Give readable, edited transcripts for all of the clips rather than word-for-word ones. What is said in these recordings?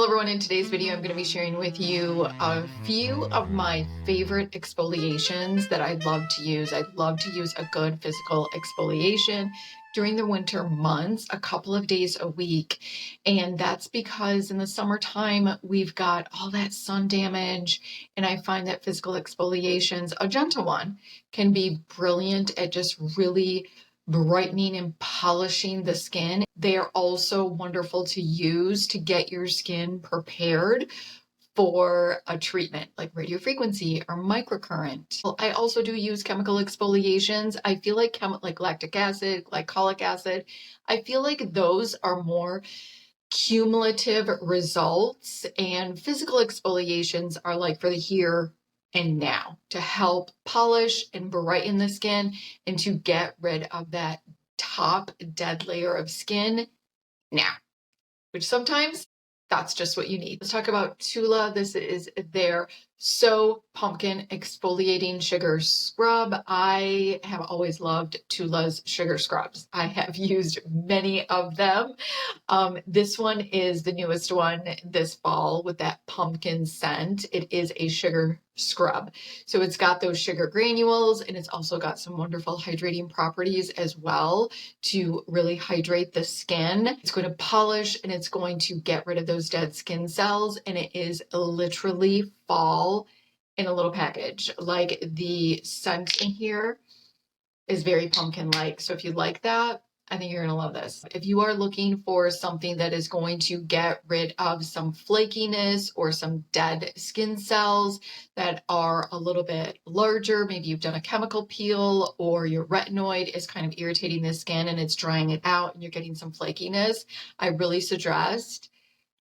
everyone, in today's video I'm going to be sharing with you a few of my favorite exfoliations that I love to use. I love to use a good physical exfoliation during the winter months, a couple of days a week. And that's because in the summertime we've got all that sun damage, and I find that physical exfoliations, a gentle one, can be brilliant at just really brightening and polishing the skin. They are also wonderful to use to get your skin prepared for a treatment like radiofrequency or microcurrent. I also do use chemical exfoliations. I feel like lactic acid, glycolic acid, I feel like those are more cumulative results, and physical exfoliations are like for the here and now, to help polish and brighten the skin and to get rid of that top dead layer of skin now, which sometimes that's just what you need. Let's talk about Tula. This is their So Pumpkin Exfoliating Sugar Scrub. I have always loved Tula's sugar scrubs. I have used many of them. This one is the newest one this fall with that pumpkin scent. It is a sugar scrub. So it's got those sugar granules, and it's also got some wonderful hydrating properties as well to really hydrate the skin. It's going to polish and it's going to get rid of those dead skin cells, and it is literally fall in a little package. Like, the scent in here is very pumpkin-like. So if you like that, I think you're going to love this. If you are looking for something that is going to get rid of some flakiness or some dead skin cells that are a little bit larger, maybe you've done a chemical peel or your retinoid is kind of irritating the skin and it's drying it out and you're getting some flakiness, I really suggest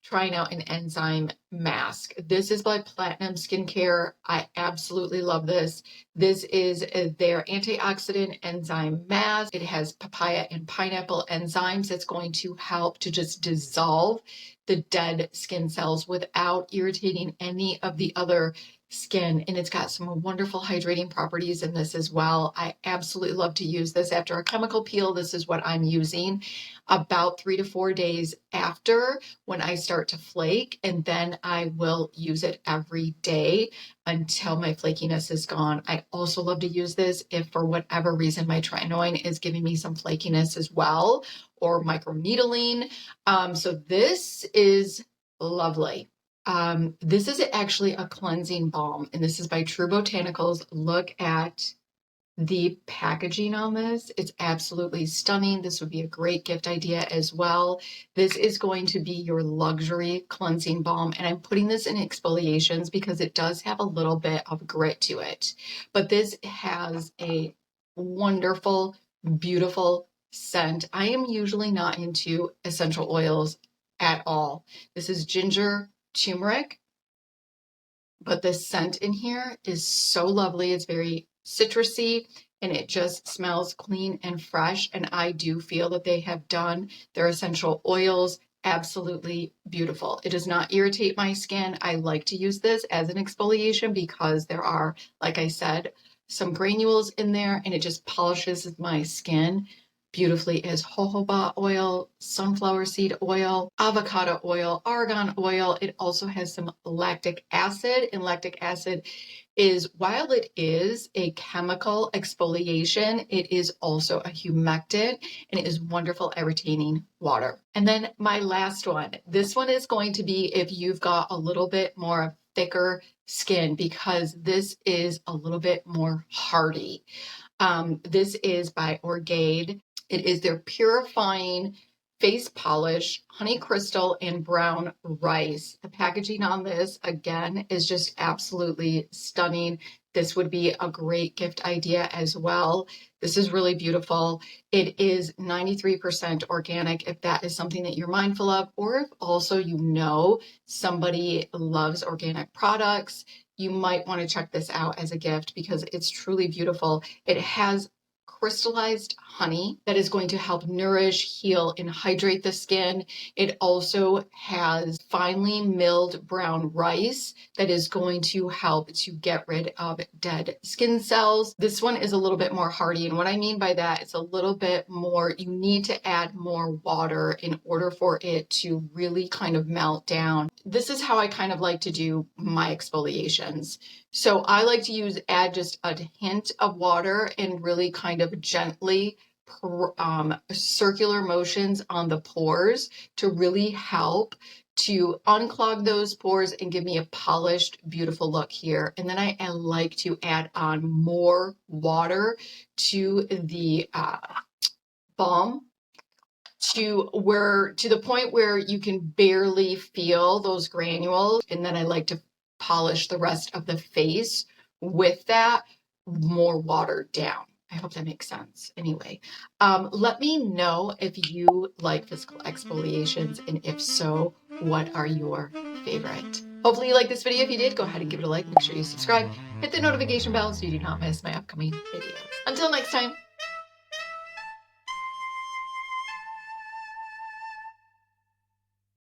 trying out an Enzyme mask. This is by Platinum Skincare. I absolutely love this. This is their antioxidant enzyme mask. It has papaya and pineapple enzymes that's going to help to just dissolve the dead skin cells without irritating any of the other skin, and it's got some wonderful hydrating properties in this as well. I absolutely love to use this after a chemical peel. This is what I'm using about 3 to 4 days after, when I start to flake, and then I will use it every day until my flakiness is gone. I also love to use this if for whatever reason my tretinoin is giving me some flakiness as well, or microneedling. So this is lovely. This is actually a cleansing balm, and this is by True Botanicals. Look at the packaging on this. It's absolutely stunning. This would be a great gift idea as well. This is going to be your luxury cleansing balm, and I'm putting this in exfoliations because it does have a little bit of grit to it, but this has a wonderful, beautiful scent. I am usually not into essential oils at all. This is ginger, turmeric, but the scent in here is so lovely. It's very citrusy and it just smells clean and fresh, and I do feel that they have done their essential oils absolutely beautiful. It does not irritate my skin. I like to use this as an exfoliation because there are, like I said, some granules in there, and it just polishes my skin beautifully. As jojoba oil, sunflower seed oil, avocado oil, argan oil. It also has some lactic acid, and lactic acid is, while it is a chemical exfoliation, it is also a humectant, and it is wonderful at retaining water. And then my last one, this one is going to be if you've got a little bit more thicker skin, because this is a little bit more hardy. This is by Orgaid. It is their purifying face polish, honey crystal and brown rice. The packaging on this, again, is just absolutely stunning. This would be a great gift idea as well. This is really beautiful. It is 93% organic, if that is something that you're mindful of, or if also you know somebody loves organic products, you might want to check this out as a gift because it's truly beautiful. It has crystallized honey that is going to help nourish, heal, and hydrate the skin. It also has finely milled brown rice that is going to help to get rid of dead skin cells. This one is a little bit more hardy, and what I mean by that, it's a little bit more, you need to add more water in order for it to really kind of melt down. This is how I kind of like to do my exfoliations. So I like to add just a hint of water and really kind of gently circular motions on the pores to really help to unclog those pores and give me a polished, beautiful look here. And then I like to add on more water to the balm to the point where you can barely feel those granules. And then I like to polish the rest of the face with that more watered down. I hope that makes sense. Anyway, let me know if you like physical exfoliations, and if so, what are your favorite? Hopefully you liked this video. If you did, go ahead and give it a like. Make sure you subscribe. Hit the notification bell so you do not miss my upcoming videos. Until next time.